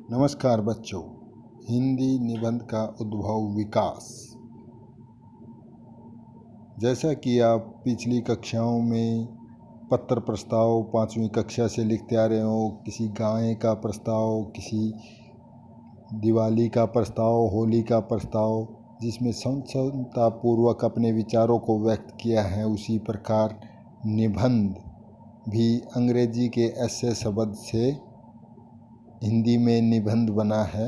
नमस्कार बच्चों। हिंदी निबंध का उद्भव विकास। जैसा कि आप पिछली कक्षाओं में पत्र प्रस्ताव 5वीं कक्षा से लिखते आ रहे हो, किसी गाय का प्रस्ताव, किसी दिवाली का प्रस्ताव, होली का प्रस्ताव, जिसमें संक्षमतापूर्वक अपने विचारों को व्यक्त किया है, उसी प्रकार निबंध भी अंग्रेजी के ऐसे शब्द से हिंदी में निबंध बना है।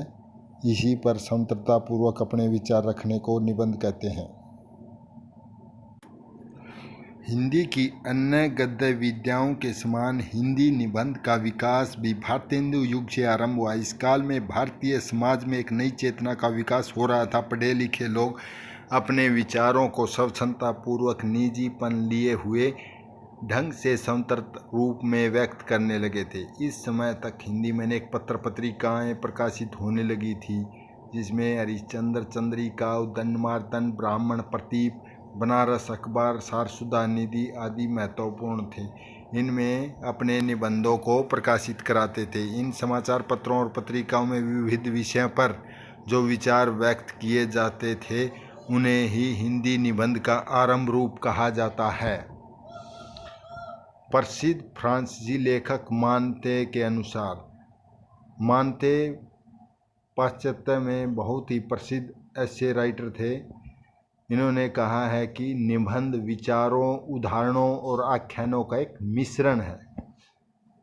इसी पर स्वतंत्रतापूर्वक अपने विचार रखने को निबंध कहते हैं। हिंदी की अन्य गद्य विद्याओं के समान हिंदी निबंध का विकास भी भारतेंदु युग से आरंभ हुआ। इस काल में भारतीय समाज में एक नई चेतना का विकास हो रहा था। पढ़े लिखे लोग अपने विचारों को स्वतंत्रतापूर्वक निजीपन लिए हुए ढंग से स्वतंत्र रूप में व्यक्त करने लगे थे। इस समय तक हिंदी में अनेक पत्र पत्रिकाएँ प्रकाशित होने लगी थी, जिसमें हरिश्चंद्र चंद्रिका, उद्दंडमार्तंड, ब्राह्मण प्रदीप, बनारस अखबार, शारदा निधि आदि महत्वपूर्ण थे। इनमें अपने निबंधों को प्रकाशित कराते थे। इन समाचार पत्रों और पत्रिकाओं में विविध विषयों पर जो विचार व्यक्त किए जाते थे, उन्हें ही हिंदी निबंध का आरंभ रूप कहा जाता है। प्रसिद्ध फ्रांसीसी लेखक मांते के अनुसार, मांते पाश्चात्य में बहुत ही प्रसिद्ध एसे राइटर थे। इन्होंने कहा है कि निबंध विचारों, उदाहरणों और आख्यानों का एक मिश्रण है।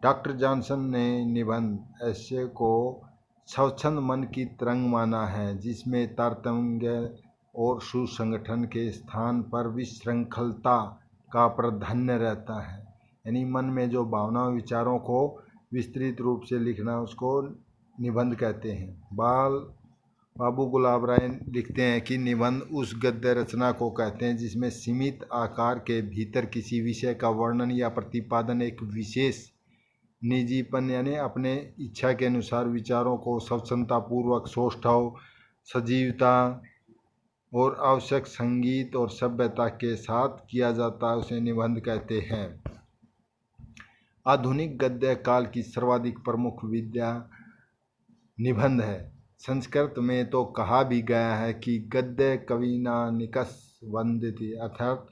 डॉक्टर जॉनसन ने निबंध एसे को स्वच्छंद मन की तरंग माना है, जिसमें तारतम्य और सुसंगठन के स्थान पर विशृंखलता का प्राधान्य रहता है। यानी मन में जो भावनाओं, विचारों को विस्तृत रूप से लिखना, उसको निबंध कहते हैं। बाबू गुलाब राय लिखते हैं कि निबंध उस गद्य रचना को कहते हैं जिसमें सीमित आकार के भीतर किसी विषय का वर्णन या प्रतिपादन एक विशेष निजीपन यानी अपने इच्छा के अनुसार विचारों को स्वतंत्रतापूर्वक, सौष्ठव, सजीवता और आवश्यक संगीत और सभ्यता के साथ किया जाता है, उसे निबंध कहते हैं। आधुनिक गद्य काल की सर्वाधिक प्रमुख विद्या निबंध है। संस्कृत में तो कहा भी गया है कि गद्य कविना निकष वंदति, अर्थात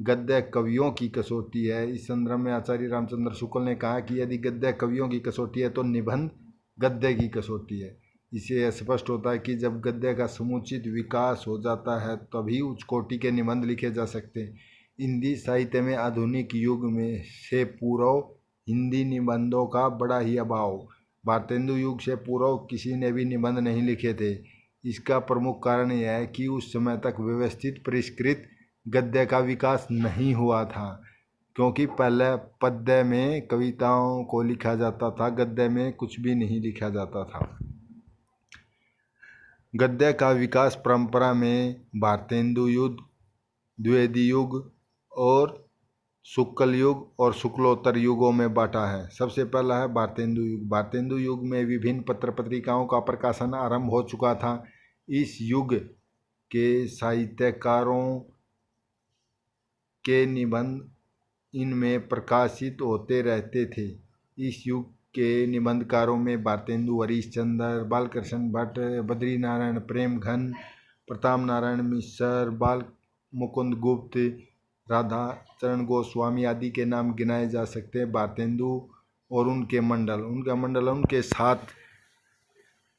गद्य कवियों की कसौटी है। इस संदर्भ में आचार्य रामचंद्र शुक्ल ने कहा कि यदि गद्य कवियों की कसौटी है तो निबंध गद्य की कसौटी है। इससे स्पष्ट होता है कि जब गद्य का समुचित विकास हो जाता है तभी उच्च कोटि के निबंध लिखे जा सकते हैं। हिंदी साहित्य में आधुनिक युग में से पूर्व हिंदी निबंधों का बड़ा ही अभाव। भारतेंदु युग से पूर्व किसी ने भी निबंध नहीं लिखे थे। इसका प्रमुख कारण यह है कि उस समय तक व्यवस्थित परिष्कृत गद्य का विकास नहीं हुआ था, क्योंकि पहले पद्य में कविताओं को लिखा जाता था, गद्य में कुछ भी नहीं लिखा जाता था। गद्य का विकास परंपरा में भारतेंदु युग, द्विवेदी युग और शुक्ल युग और शुक्लोत्तर युगों में बांटा है। सबसे पहला है भारतेंदु युग। भारतेंदु युग में विभिन्न पत्र पत्रिकाओं का प्रकाशन आरंभ हो चुका था। इस युग के साहित्यकारों के निबंध इनमें प्रकाशित होते रहते थे। इस युग के निबंधकारों में भारतेंदु, हरिश्चंद्र, बालकृष्ण भट्ट, बद्री नारायण प्रेमघन, प्रताप नारायण मिश्र, बाल मुकुंद गुप्त, राधा चरण गोस्वामी आदि के नाम गिनाए जा सकते हैं। भारतेंदु और उनके मंडल उनके साथ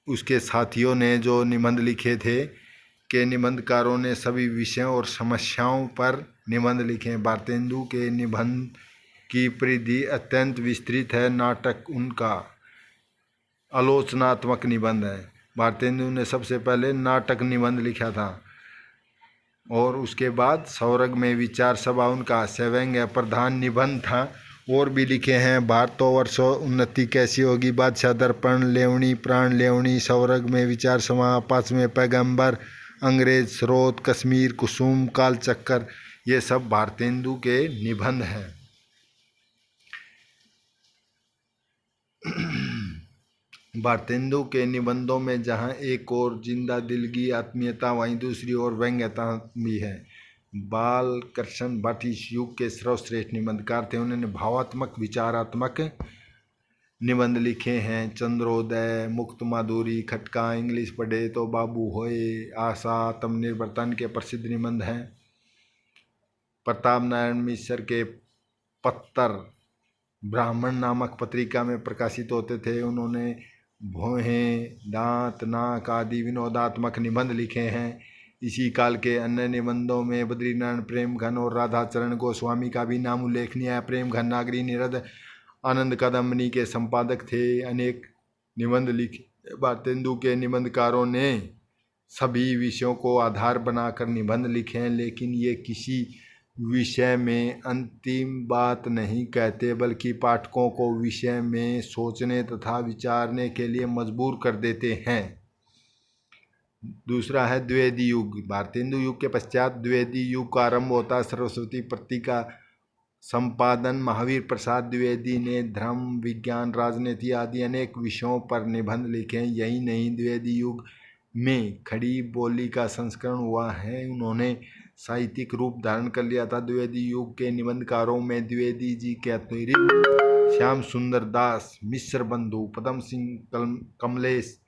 उसके साथियों ने जो निबंध लिखे थे, के निबंधकारों ने सभी विषयों और समस्याओं पर निबंध लिखे हैं। भारतेंदु के निबंध की परिधि अत्यंत विस्तृत है। नाटक उनका आलोचनात्मक निबंध है। भारतेंदु ने सबसे पहले नाटक निबंध लिखा था और उसके बाद सौरग में विचार सभा उनका हास्यव्यंग्य प्रधान निबंध था। और भी लिखे हैं, भारतवर्ष उन्नति कैसी होगी, बादशाह दर्पण, लेवणी, प्राण लेवणी, सौरग में विचार सभा, 5वें पैगंबर, अंग्रेज स्रोत, कश्मीर कुसुम, कालचक्कर, ये सब भारतेंदु के निबंध हैं। भारतेंदु के निबंधों में जहाँ एक और जिंदा दिलगी आत्मीयता, वहीं दूसरी ओर व्यंग्यता भी है। बालकृष्ण भट्ट इस युग के सर्वश्रेष्ठ निबंधकार थे। उन्होंने भावात्मक, विचारात्मक निबंध लिखे हैं। चंद्रोदय, मुक्त माधुरी, खटका, इंग्लिश पढ़े तो बाबू होए, आशा, आत्मनिर्भरता के प्रसिद्ध निबंध हैं। प्रताप नारायण मिश्र के पत्तर ब्राह्मण नामक पत्रिका में प्रकाशित होते थे। उन्होंने भौहें, दांत, नाक आदि विनोदात्मक निबंध लिखे हैं। इसी काल के अन्य निबंधों में बद्रीनारायण प्रेमघन और राधाचरण गोस्वामी का भी नाम उल्लेखनीय है। प्रेमघन नागरी निरद आनंद कादम्बनी के संपादक थे। अनेक निबंध लिखे भारतेंदु के निबंधकारों ने सभी विषयों को आधार बनाकर निबंध लिखे हैं, लेकिन ये किसी विषय में अंतिम बात नहीं कहते, बल्कि पाठकों को विषय में सोचने तथा विचारने के लिए मजबूर कर देते हैं। दूसरा है द्विवेदी युग। भारतेंदु युग के पश्चात द्विवेदी युग का आरंभ होता है। सरस्वती पत्रिका का संपादन महावीर प्रसाद द्विवेदी ने धर्म, विज्ञान, राजनीति आदि अनेक विषयों पर निबंध लिखे। यही नहीं, द्विवेदी युग में खड़ी बोली का संस्करण हुआ है। उन्होंने साहित्यिक रूप धारण कर लिया था। द्विवेदी युग के निबंधकारों में द्विवेदी जी के अतिरिक्त श्याम सुंदर दास, मिश्र बंधु, पदम सिंह कमलेश,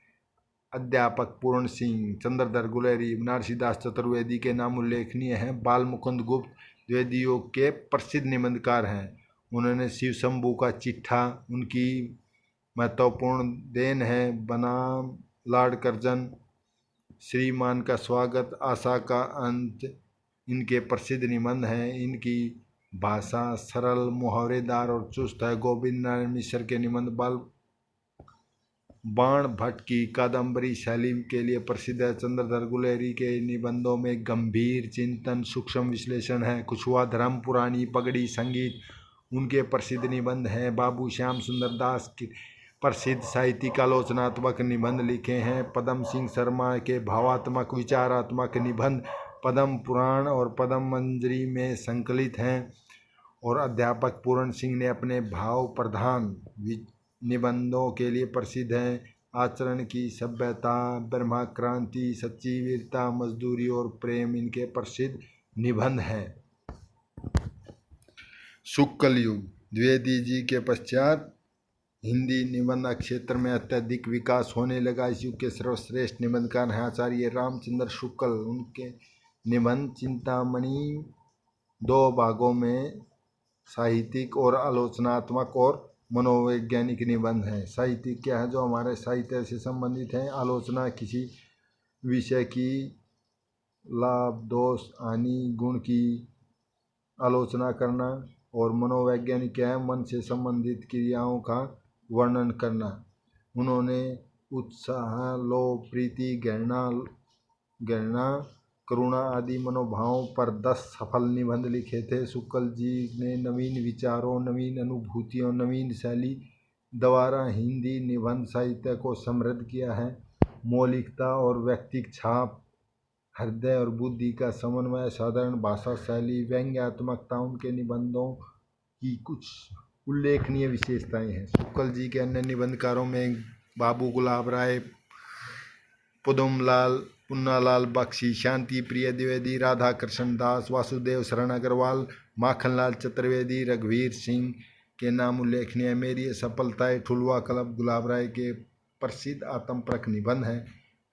अध्यापक पूर्ण सिंह, चंद्रधर गुलेरी, बनारसी दास चतुर्वेदी के नाम उल्लेखनीय हैं। बाल मुकुंद गुप्त द्विवेदी युग के प्रसिद्ध निबंधकार हैं। उन्होंने शिव शंभू का चिट्ठा उनकी महत्वपूर्ण देन है। बनाम लॉर्ड कर्जन, श्रीमान का स्वागत, आशा का अंत इनके प्रसिद्ध निबंध हैं। इनकी भाषा सरल, मुहावरेदार और चुस्त है। गोविंद नारायण मिश्र के निबंध बाण भट्ट की कादम्बरी शैली के लिए प्रसिद्ध है। चंद्रधर गुलेरी के निबंधों में गंभीर चिंतन, सूक्ष्म विश्लेषण है। कुछुआ धर्म, पुरानी पगड़ी, संगीत उनके प्रसिद्ध निबंध हैं। बाबू श्याम सुंदर दास के प्रसिद्ध साहित्यिक आलोचनात्मक निबंध लिखे हैं। पदम सिंह शर्मा के भावात्मक विचारात्मक निबंध पद्म पुराण और पद्म मंजरी में संकलित हैं। और अध्यापक पूर्ण सिंह ने अपने भाव प्रधान निबंधों के लिए प्रसिद्ध हैं। आचरण की सभ्यता, ब्रह्मा क्रांति, सच्ची वीरता, मजदूरी और प्रेम इनके प्रसिद्ध निबंध हैं। शुक्ल युग। द्विवेदी जी के पश्चात हिंदी निबंध क्षेत्र में अत्यधिक विकास होने लगा। इस युग के सर्वश्रेष्ठ निबंधकार हैं आचार्य रामचंद्र शुक्ल। उनके निबंध चिंतामणि 2 भागों में साहित्यिक और आलोचनात्मक और मनोवैज्ञानिक निबंध हैं। साहित्यिक क्या है? जो हमारे साहित्य से संबंधित हैं। आलोचना किसी विषय की लाभ, दोष, हानि, गुण की आलोचना करना। और मनोवैज्ञानिक क्या है? मन से संबंधित क्रियाओं का वर्णन करना। उन्होंने उत्साह, लोभ, प्रीति, घृणा, करुणा आदि मनोभावों पर 10 सफल निबंध लिखे थे। शुक्ल जी ने नवीन विचारों, नवीन अनुभूतियों, नवीन शैली द्वारा हिंदी निबंध साहित्य को समृद्ध किया है। मौलिकता और व्यक्तिक छाप, हृदय और बुद्धि का समन्वय, साधारण भाषा शैली, व्यंग्यात्मकता उनके निबंधों की कुछ उल्लेखनीय विशेषताएं हैं। शुक्ल जी के अन्य निबंधकारों में बाबू गुलाब राय, पुदुमलाल, पुन्नालाल बख्शी, शांति प्रिय द्विवेदी, राधा कृष्ण दास, वासुदेव शरण अग्रवाल, माखनलाल चतुर्वेदी, रघुवीर सिंह के नाम उल्लेखनीय है। मेरी सफलताएं, ठुलवा क्लब गुलाब राय के प्रसिद्ध आत्मपरक निबंध हैं।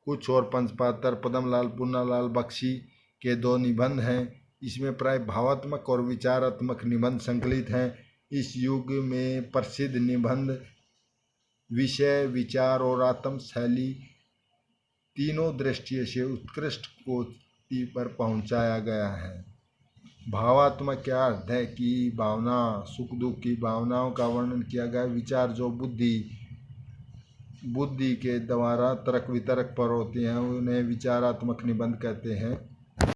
कुछ और पंचपात्र पद्मलाल, पुन्नालाल बख्शी के 2 निबंध हैं। इसमें प्राय भावात्मक और विचारात्मक निबंध संकलित हैं। इस युग में प्रसिद्ध निबंध विषय, विचार और आत्म शैली तीनों दृष्टियों से उत्कृष्ट कोटि पर पहुंचाया गया है। भावात्मक क्या अर्थ है कि भावना, सुख दुख की भावनाओं का वर्णन किया गया। विचार जो बुद्धि के द्वारा तर्क वितर्क पर होते हैं, उन्हें विचारात्मक निबंध कहते हैं।